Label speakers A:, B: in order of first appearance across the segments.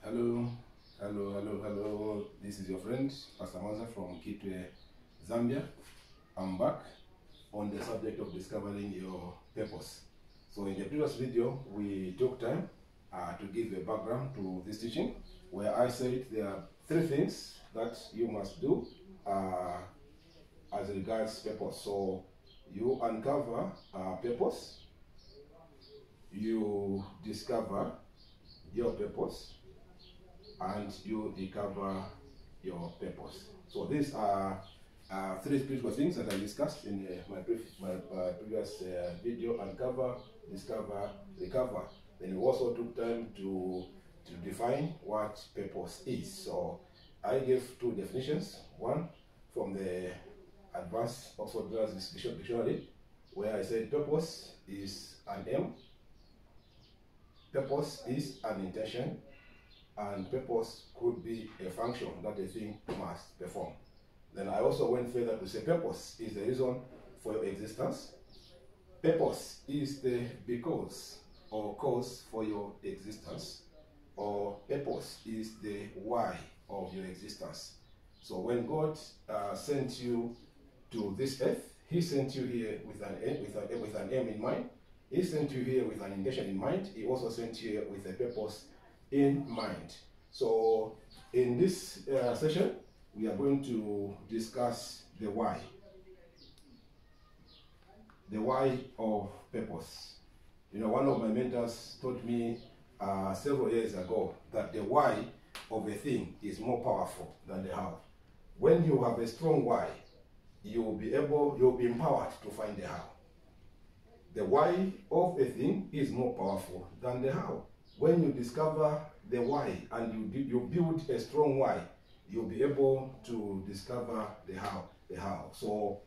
A: Hello, hello. This is your friend, Pastor Manza from Kitwe, Zambia. I'm back on the subject of discovering your purpose. So in the previous video, we took time to give a background to this teaching, where I said there are three things that you must do as regards purpose. So you uncover purpose, you discover your purpose, and you recover your purpose. So these are three spiritual things that I discussed in my previous video: uncover, discover, recover. Then we also took time to define what purpose is. So I gave two definitions. One from the Advanced Oxford Brothers Dictionary, where I said purpose is an aim, purpose is an intention, and purpose could be a function that a thing must perform. Then I also went further to say purpose is the reason for your existence. Purpose is the because or cause for your existence. Or purpose is the why of your existence. So when God sent you to this earth, He sent you here with an aim in mind. He sent you here with an intention in mind. He also sent you here with a purpose in mind. So in this session, we are going to discuss the why of purpose. You know, one of my mentors taught me several years ago that the why of a thing is more powerful than the how. When you have a strong why, you'll be empowered to find the how. The why of a thing is more powerful than the how. When you discover the why and you build a strong why, you'll be able to discover the how. So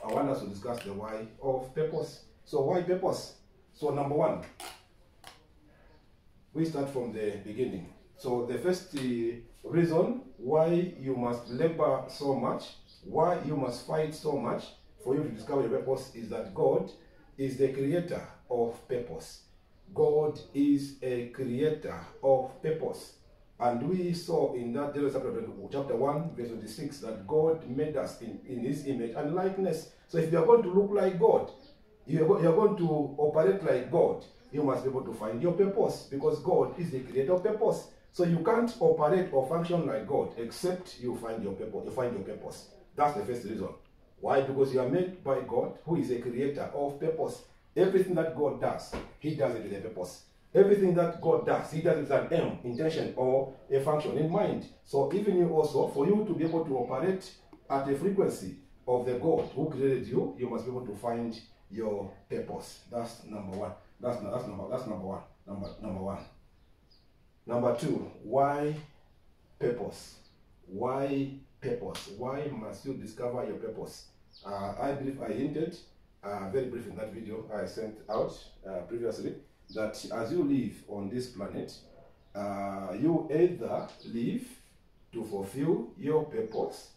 A: I want us to discuss the why of purpose. So why purpose? So number one, we start from the beginning. So the first reason why you must labor so much, why you must fight so much for you to discover your purpose, is that God is the creator of purpose. God is a creator of purpose. And we saw in that Genesis chapter 1, verse 26, that God made us in His image and likeness. So if you are going to look like God, you are going to operate like God, you must be able to find your purpose, because God is the creator of purpose. So you can't operate or function like God except you find your purpose. You find your purpose. That's the first reason. Why? Because you are made by God, who is a creator of purpose. Everything that God does, He does it with a purpose. Everything that God does, He does it with an aim, intention, or a function in mind. So even you also, for you to be able to operate at a frequency of the God who created you, you must be able to find your purpose. That's number one. That's number one. Number one. Number two, why purpose? Why purpose? Why must you discover your purpose? I believe I hinted very brief in that video I sent out previously, that as you live on this planet, you either live to fulfill your purpose,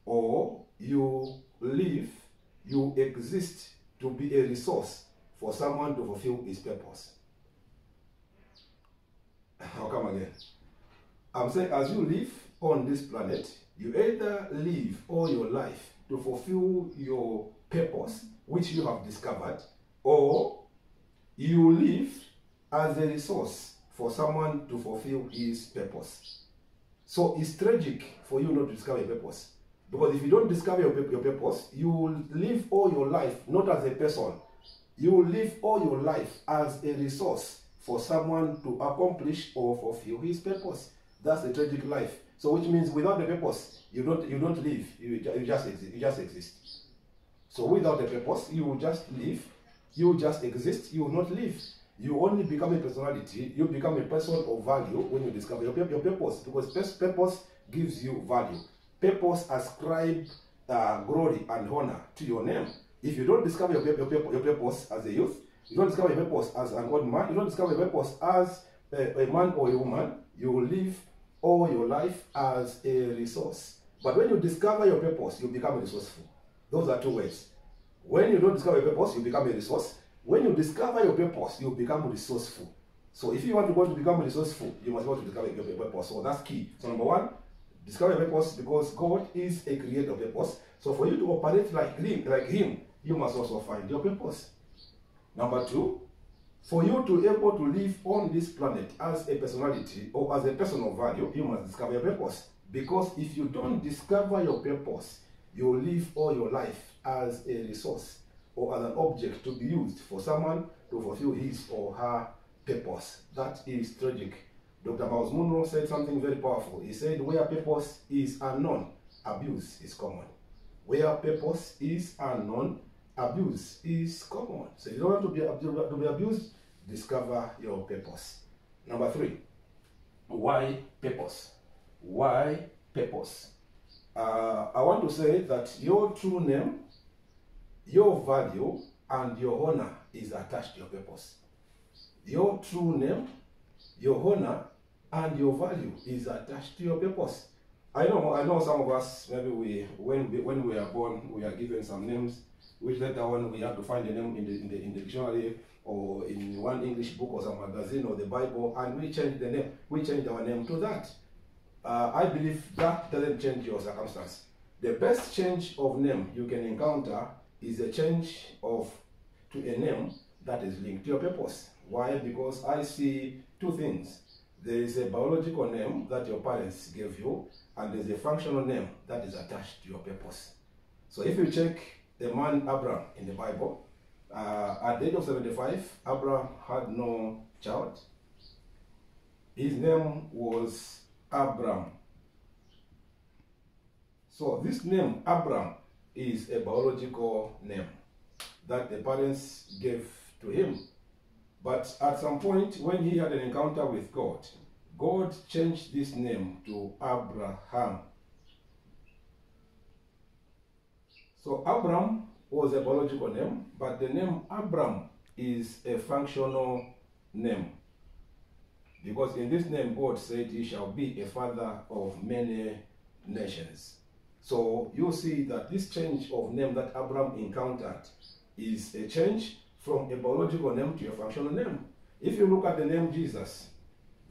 A: or you exist to be a resource for someone to fulfill his purpose. I'll come again. I'm saying, as you live on this planet, you either live all your life to fulfill your purpose, which you have discovered, or you live as a resource for someone to fulfill his purpose. So it's tragic for you not to discover your purpose, because if you don't discover your purpose, you will live all your life not as a person. You will live all your life as a resource for someone to accomplish or fulfill his purpose. That's a tragic life. So which means without a purpose, you don't live. You just exist. You just exist. So without a purpose, you will just live. You will just exist. You will not live. You only become a personality. You become a person of value when you discover your purpose, because purpose gives you value. Purpose ascribes glory and honor to your name. If you don't discover your purpose as a youth, you don't discover your purpose as an old man, you don't discover your purpose as a man or a woman, you will live all your life as a resource. But when you discover your purpose, you become resourceful. Those are two ways. When you don't discover your purpose, you become a resource. When you discover your purpose, you become resourceful. So if you want to go to become resourceful, you must go to discover your purpose. So that's key. So number one, discover your purpose, because God is a creator of purpose. So for you to operate like him, you must also find your purpose. Number two, for you to be able to live on this planet as a personality or as a person of value, you must discover your purpose. Because if you don't discover your purpose, you will live all your life as a resource or as an object to be used for someone to fulfill his or her purpose. That is tragic. Dr. Miles Munro said something very powerful. He said, where purpose is unknown, abuse is common. Where purpose is unknown, abuse is common. So if you don't want to be abused, discover your purpose. Number three, why purpose? Why purpose? I want to say that your true name, your value, and your honor is attached to your purpose. Your true name, your honor, and your value is attached to your purpose. I know some of us, maybe when we are born, we are given some names, which later on we have to find a name in the dictionary or in one English book or some magazine or the Bible, and we change the name. We change our name to that. I believe that doesn't change your circumstance. The best change of name you can encounter is a change to a name that is linked to your purpose. Why? Because I see two things. There is a biological name that your parents gave you, and there's a functional name that is attached to your purpose. So if you check the man Abraham in the Bible, at the age of 75, Abraham had no child. His name was Abram. So this name, Abram, is a biological name that the parents gave to him. But at some point, when he had an encounter with God, God changed this name to Abraham. So Abram was a biological name, but the name Abram is a functional name. Because in this name, God said, he shall be a father of many nations. So you see that this change of name that Abram encountered is a change from a biological name to a functional name. If you look at the name Jesus,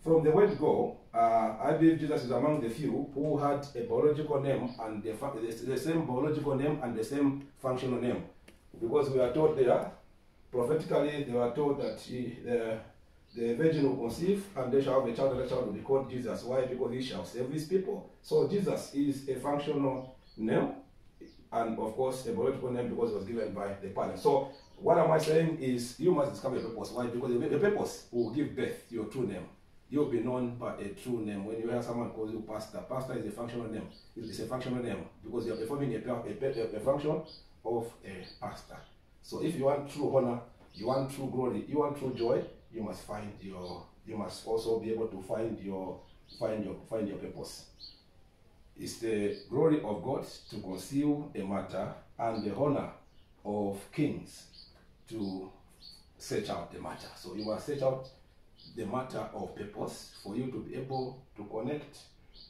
A: from the word go, I believe Jesus is among the few who had a biological name and the same biological name and the same functional name. Because we are told there, prophetically, they were told that the virgin will conceive and they shall have a child, and the child will be called Jesus. Why? Because he shall save his people. So Jesus is a functional name and of course a biological name because it was given by the parents. So what am I saying is you must discover your purpose. Why? Because the purpose will give birth to your true name. You'll be known by a true name. When you hear someone calls you pastor, pastor is a functional name. It's a functional name because you're performing a function of a pastor. So if you want true honor, you want true glory, you want true joy, you must also be able to find your purpose. It's the glory of God to conceal a matter and the honor of kings to search out the matter. So you must search out the matter of purpose for you to be able to connect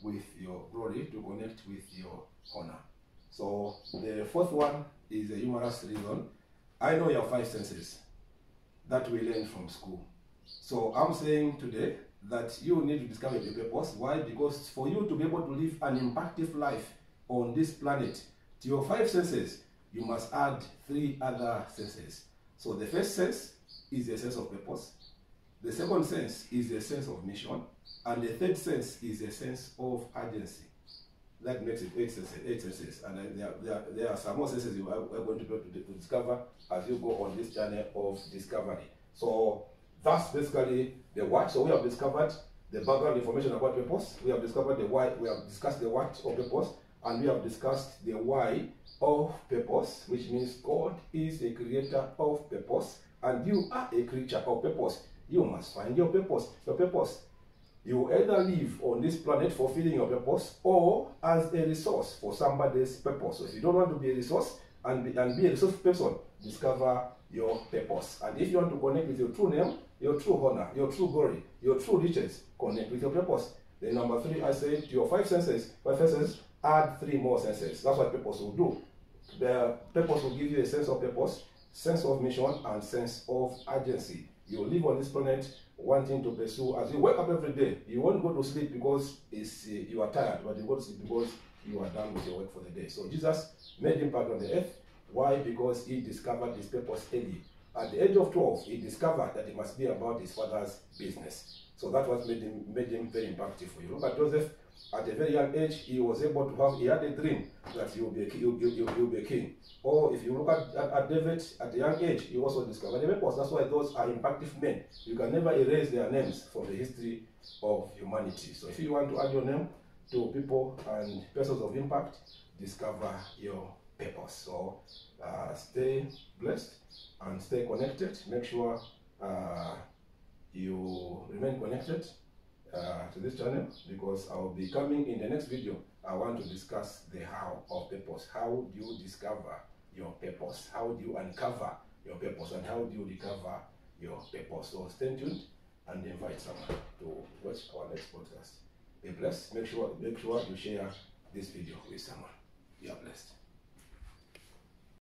A: with your glory, to connect with your honor. So the fourth one is a humorous reason. I know your five senses that we learned from school. So I'm saying today that you need to discover your purpose. Why? Because for you to be able to live an impactful life on this planet, to your five senses, you must add three other senses. So the first sense is a sense of purpose. The second sense is a sense of mission. And the third sense is a sense of urgency. That makes it eight senses. And there are some more senses you are going to be able to discover as you go on this journey of discovery. So that's basically the what. So we have discovered the background information about purpose. We have discovered the why. We have discussed the what of purpose. And we have discussed the why of purpose, which means God is a creator of purpose. And you are a creature of purpose. You must find your purpose. Your purpose. You either live on this planet fulfilling your purpose or as a resource for somebody's purpose. So if you don't want to be a resource and be a resource person, discover your purpose. And if you want to connect with your true name, your true honor, your true glory, your true riches, connect with your purpose. Then number three, I said to your five senses, add three more senses. That's what purpose will do. The purpose will give you a sense of purpose, sense of mission, and sense of urgency. You live on this planet wanting to pursue. As you wake up every day, you won't go to sleep because you are tired, but you go to sleep because you are done with your work for the day. So Jesus made impact on the earth. Why? Because he discovered his purpose early. At the age of 12, he discovered that it must be about his father's business. So that was made him very impactful. You look at Joseph, at a very young age, he was able to he had a dream that he will be a king. Or if you look at David, at a young age, he also discovered the purpose. That's why those are impactful men. You can never erase their names from the history of humanity. So if you want to add your name to people and persons of impact, discover your purpose. So stay blessed and stay connected. Make sure you remain connected to this channel, because I will be coming in the next video. I want to discuss the how of purpose. How do you discover your purpose? How do you uncover your purpose? And how do you recover your purpose? So stay tuned and invite someone to watch our next podcast. Be blessed. Make sure you share this video with someone. You are blessed.